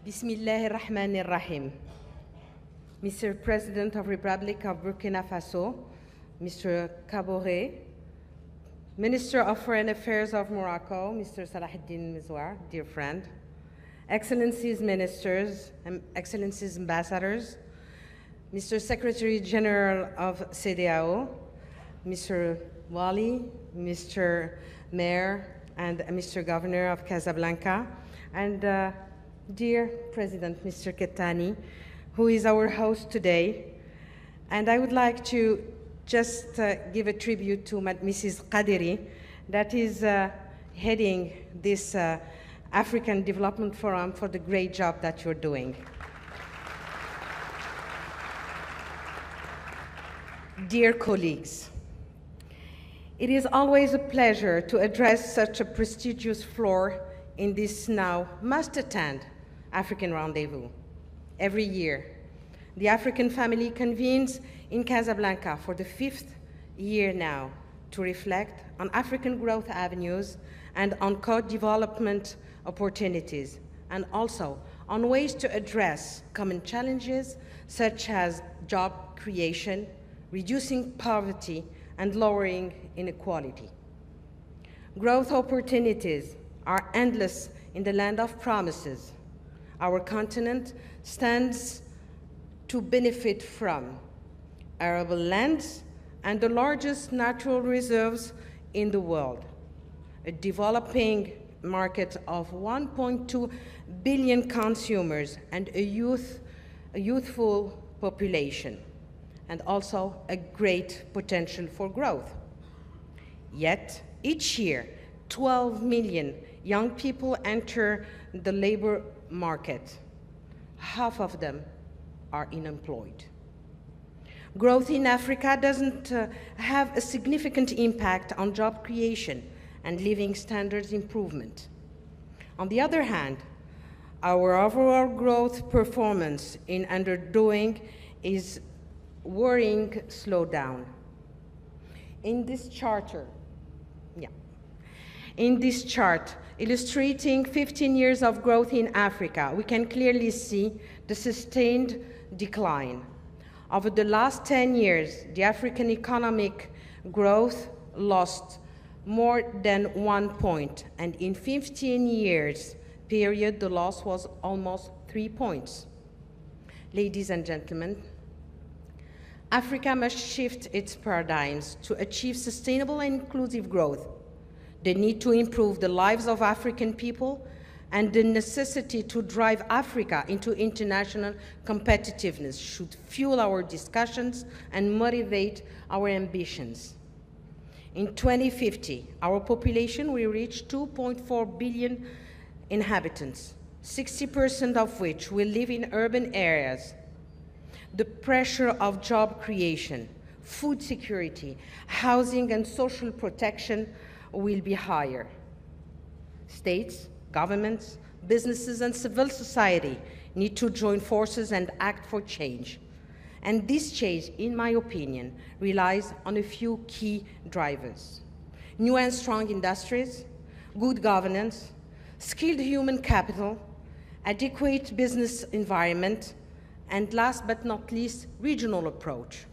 Bismillahirrahmanirrahim. Mr. President of Republic of Burkina Faso, Mr. Kabore, Minister of Foreign Affairs of Morocco, Mr. Salahuddin Mizwar, dear friend, Excellencies Ministers, Excellencies Ambassadors, Mr. Secretary General of CEDEAO, Mr. Wali, Mr. Mayor, and Mr. Governor of Casablanca, and dear President, Mr. Kettani, who is our host today. And I would like to just give a tribute to Mrs. Qadiri, that is heading this African Development Forum, for the great job that you're doing. Dear colleagues, it is always a pleasure to address such a prestigious floor in this now must-attend African Rendezvous. Every year, the African family convenes in Casablanca for the 5th year now to reflect on African growth avenues and on co-development opportunities, and also on ways to address common challenges such as job creation, reducing poverty, and lowering inequality. Growth opportunities are endless in the land of promises. Our continent stands to benefit from arable lands and the largest natural reserves in the world, a developing market of 1.2 billion consumers, and a youthful population, and also a great potential for growth. Yet, each year, 12 million young people enter the labor market. Half of them are unemployed. Growth in Africa doesn't have a significant impact on job creation and living standards improvement. On the other hand, our overall growth performance in underdoing is worrying slowdown. In this chart illustrating 15 years of growth in Africa, we can clearly see the sustained decline. Over the last 10 years, the African economic growth lost more than 1 point, and in 15 years period, the loss was almost 3 points. Ladies and gentlemen, Africa must shift its paradigms to achieve sustainable and inclusive growth. The need to improve the lives of African people and the necessity to drive Africa into international competitiveness should fuel our discussions and motivate our ambitions. In 2050, our population will reach 2.4 billion inhabitants, 60% of which will live in urban areas. The pressure of job creation, food security, housing, and social protection will be higher. States, governments, businesses, and civil society need to join forces and act for change. And this change, in my opinion, relies on a few key drivers: new and strong industries, good governance, skilled human capital, adequate business environment, and last but not least, regional approach.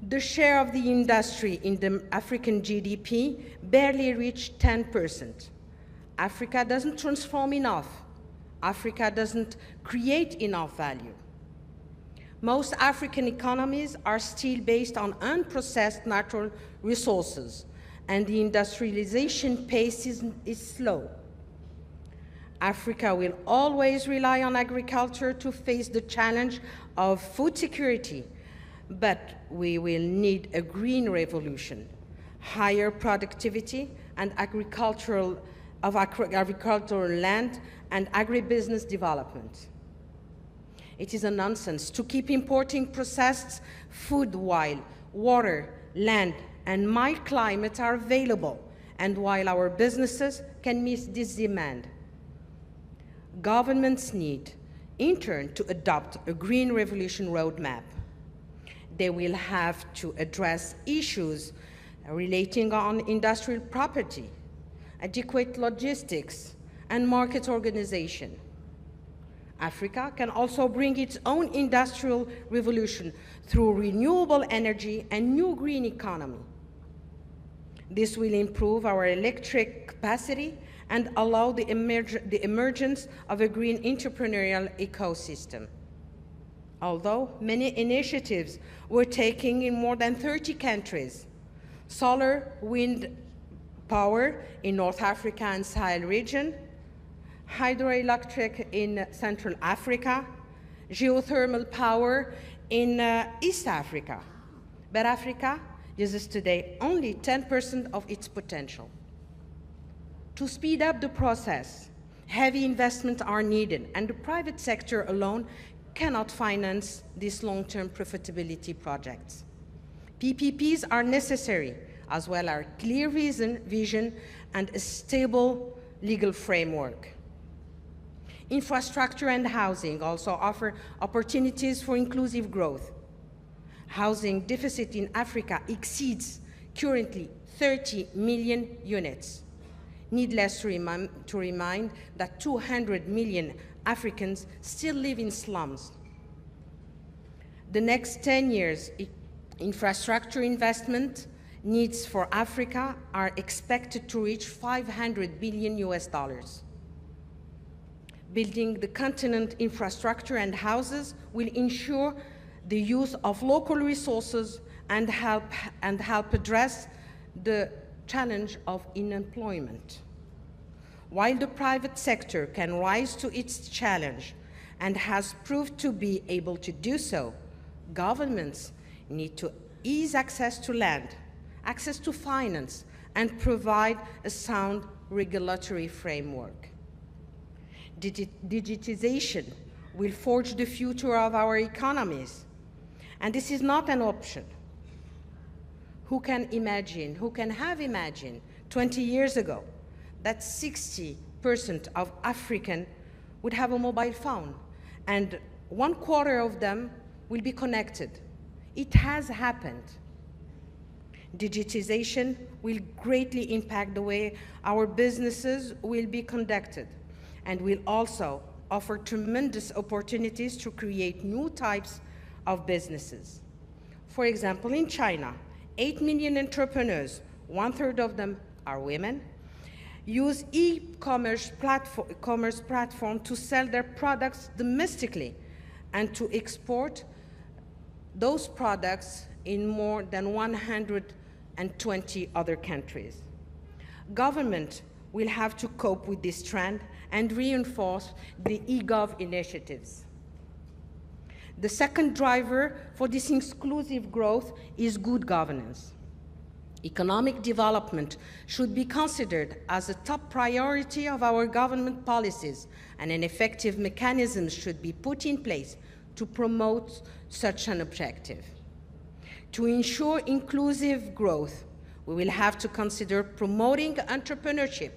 The share of the industry in the African GDP barely reached 10%. Africa doesn't transform enough. Africa doesn't create enough value. Most African economies are still based on unprocessed natural resources, and the industrialization pace is slow. Africa will always rely on agriculture to face the challenge of food security, but we will need a green revolution, higher productivity and agricultural land and agribusiness development. It is a nonsense to keep importing processed food while water, land, and mild climates are available, and while our businesses can meet this demand. Governments need, in turn, to adopt a green revolution roadmap. They will have to address issues relating on industrial property, adequate logistics, and market organization. Africa can also bring its own industrial revolution through renewable energy and new green economy. This will improve our electric capacity and allow the emergence of a green entrepreneurial ecosystem. Although many initiatives were taken in more than 30 countries, solar, wind power in North Africa and Sahel region, hydroelectric in Central Africa, geothermal power in East Africa. But Africa uses today only 10% of its potential. To speed up the process, heavy investments are needed, and the private sector alone cannot finance these long-term profitability projects. PPPs are necessary, as well as clear vision and a stable legal framework. Infrastructure and housing also offer opportunities for inclusive growth. Housing deficit in Africa exceeds currently 30 million units. Needless to remind that 200 million Africans still live in slums. The next 10 years, infrastructure investment needs for Africa are expected to reach $500 billion US. Building the continent infrastructure and houses will ensure the use of local resources and help address the challenge of unemployment. While the private sector can rise to its challenge and has proved to be able to do so, governments need to ease access to land, access to finance, and provide a sound regulatory framework. Digitization will forge the future of our economies, and this is not an option. Who can have imagined 20 years ago that 60% of Africans would have a mobile phone and 1/4 of them will be connected? It has happened. Digitization will greatly impact the way our businesses will be conducted and will also offer tremendous opportunities to create new types of businesses. For example, in China, 8 million entrepreneurs, 1/3 of them are women, use e-commerce platform to sell their products domestically and to export those products in more than 120 other countries. Government will have to cope with this trend and reinforce the e-gov initiatives. The second driver for this inclusive growth is good governance. Economic development should be considered as a top priority of our government policies, and an effective mechanism should be put in place to promote such an objective. To ensure inclusive growth, we will have to consider promoting entrepreneurship,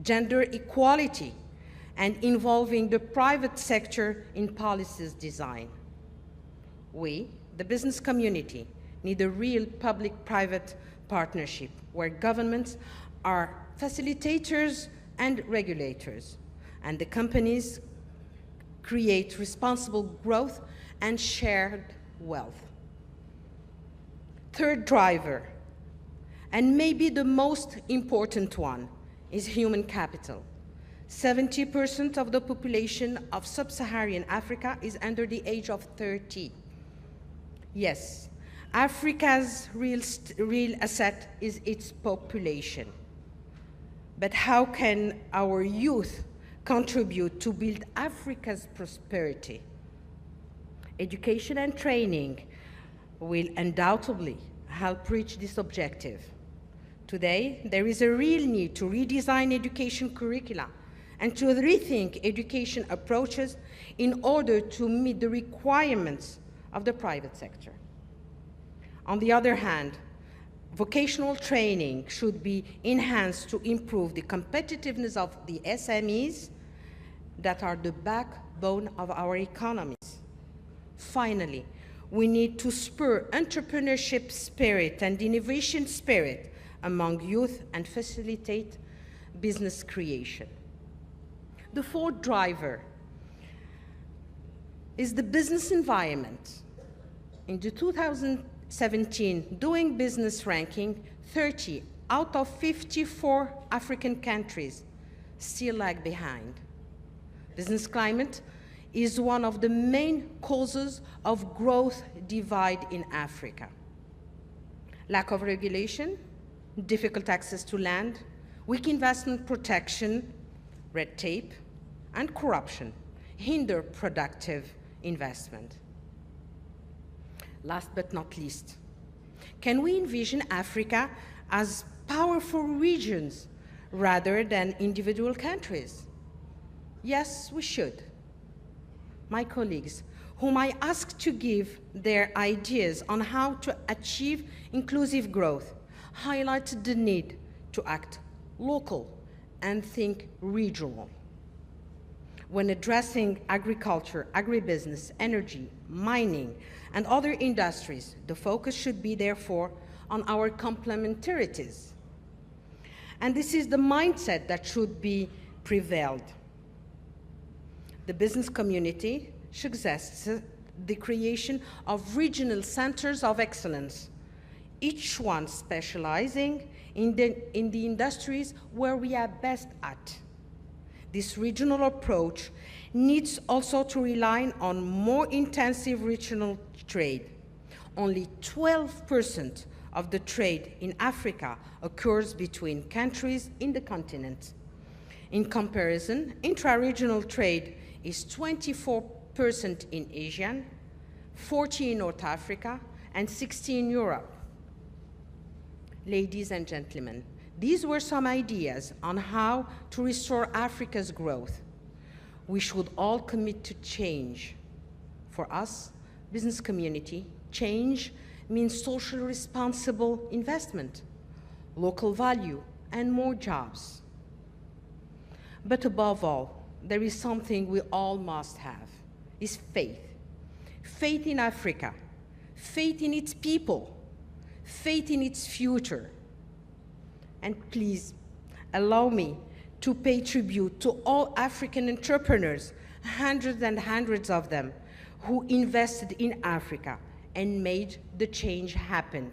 gender equality, and involving the private sector in policies design. We, the business community, need a real public-private partnership where governments are facilitators and regulators, and the companies create responsible growth and shared wealth. Third driver, and maybe the most important one, is human capital. 70% of the population of sub-Saharan Africa is under the age of 30. Yes, Africa's real asset is its population. But how can our youth contribute to build Africa's prosperity? Education and training will undoubtedly help reach this objective. Today, there is a real need to redesign education curricula and to rethink education approaches in order to meet the requirements of the private sector. On the other hand, vocational training should be enhanced to improve the competitiveness of the SMEs that are the backbone of our economies. Finally, we need to spur entrepreneurship spirit and innovation spirit among youth and facilitate business creation. The fourth driver, is the business environment. In the 2017 Doing Business ranking, 30 out of 54 African countries still lag behind. Business climate is one of the main causes of growth divide in Africa. Lack of regulation, difficult access to land, weak investment protection, red tape, and corruption hinder productive investment. Last but not least, can we envision Africa as powerful regions rather than individual countries? Yes, we should. My colleagues, whom I asked to give their ideas on how to achieve inclusive growth, highlighted the need to act local and think regional. When addressing agriculture, agribusiness, energy, mining, and other industries, the focus should be, therefore, on our complementarities. And this is the mindset that should be prevailed. The business community suggests the creation of regional centers of excellence, each one specializing in the industries where we are best at. This regional approach needs also to rely on more intensive regional trade. Only 12% of the trade in Africa occurs between countries in the continent. In comparison, intra-regional trade is 24% in Asia, 40% in North Africa, and 60% in Europe. Ladies and gentlemen, these were some ideas on how to restore Africa's growth. We should all commit to change. For us, business community, change means socially responsible investment, local value, and more jobs. But above all, there is something we all must have, is faith. Faith in Africa, faith in its people, faith in its future. And please allow me to pay tribute to all African entrepreneurs, hundreds and hundreds of them, who invested in Africa and made the change happen.